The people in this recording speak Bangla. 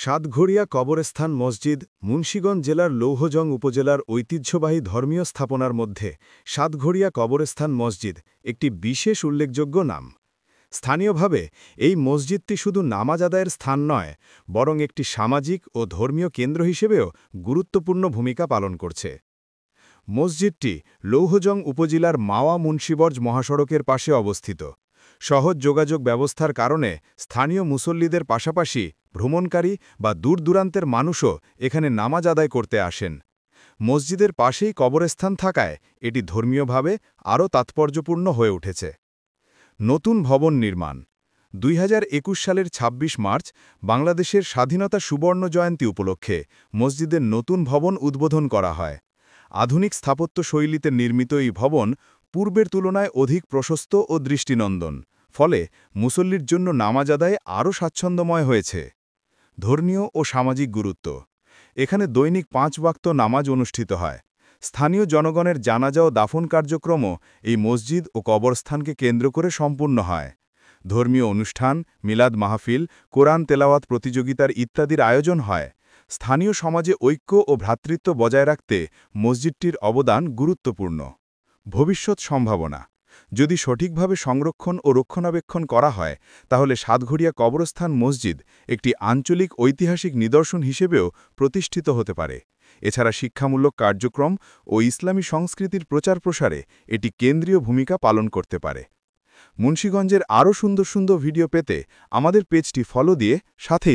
সাতঘড়িয়া কবরস্থান মসজিদ মুন্সিগঞ্জ জেলার লৌহজং উপজেলার ঐতিহ্যবাহী ধর্মীয় স্থাপনার মধ্যে সাতঘড়িয়া কবরস্থান মসজিদ একটি বিশেষ উল্লেখযোগ্য নাম। স্থানীয়ভাবে এই মসজিদটি শুধু নামাজ আদায়ের স্থান নয়, বরং একটি সামাজিক ও ধর্মীয় কেন্দ্র হিসেবেও গুরুত্বপূর্ণ ভূমিকা পালন করছে। মসজিদটি লৌহজং উপজেলার মাওয়া মুন্সিগঞ্জ মহাসড়কের পাশে অবস্থিত। সহজ যোগাযোগ ব্যবস্থার কারণে স্থানীয় মুসল্লিদের পাশাপাশি ভ্রমণকারী বা দূরদূরান্তের মানুষও এখানে নামাজ আদায় করতে আসেন। মসজিদের পাশেই কবরস্থান থাকায় এটি ধর্মীয়ভাবে আরও তাৎপর্যপূর্ণ হয়ে উঠেছে। নতুন ভবন নির্মাণ 2021 সালের 26 মার্চ বাংলাদেশের স্বাধীনতা সুবর্ণ জয়ন্তী উপলক্ষে মসজিদের নতুন ভবন উদ্বোধন করা হয়। আধুনিক স্থাপত্য শৈলীতে নির্মিত এই ভবন পূর্বের তুলনায় অধিক প্রশস্ত ও দৃষ্টিনন্দন, ফলে মুসল্লির জন্য নামাজ আদায়ে আরও স্বাচ্ছন্দ্যময় হয়েছে। ধর্মীয় ও সামাজিক গুরুত্ব এখানে দৈনিক 5 ওয়াক্ত নামাজ অনুষ্ঠিত হয়। স্থানীয় জনগণের জানাজা ও দাফন কার্যক্রমও এই মসজিদ ও কবরস্থানকে কেন্দ্র করে সম্পূর্ণ হয়। ধর্মীয় অনুষ্ঠান, মিলাদ মাহফিল, কোরআন তেলাওয়াত প্রতিযোগিতার ইত্যাদির আয়োজন হয়। স্থানীয় সমাজে ঐক্য ও ভ্রাতৃত্ব বজায় রাখতে মসজিদটির অবদান গুরুত্বপূর্ণ। ভবিষ্যৎ সম্ভাবনা যদি সঠিকভাবে সংরক্ষণ ও রক্ষণাবেক্ষণ করা হয়, তাহলে সাতঘড়িয়া কবরস্থান মসজিদ একটি আঞ্চলিক ঐতিহাসিক নিদর্শন হিসেবেও প্রতিষ্ঠিত হতে পারে। এছাড়া শিক্ষামূলক কার্যক্রম ও ইসলামী সংস্কৃতির প্রচার প্রসারে এটি কেন্দ্রীয় ভূমিকা পালন করতে পারে। মুন্সিগঞ্জের আরও সুন্দর সুন্দর ভিডিও পেতে আমাদের পেজটি ফলো দিয়ে সাথেই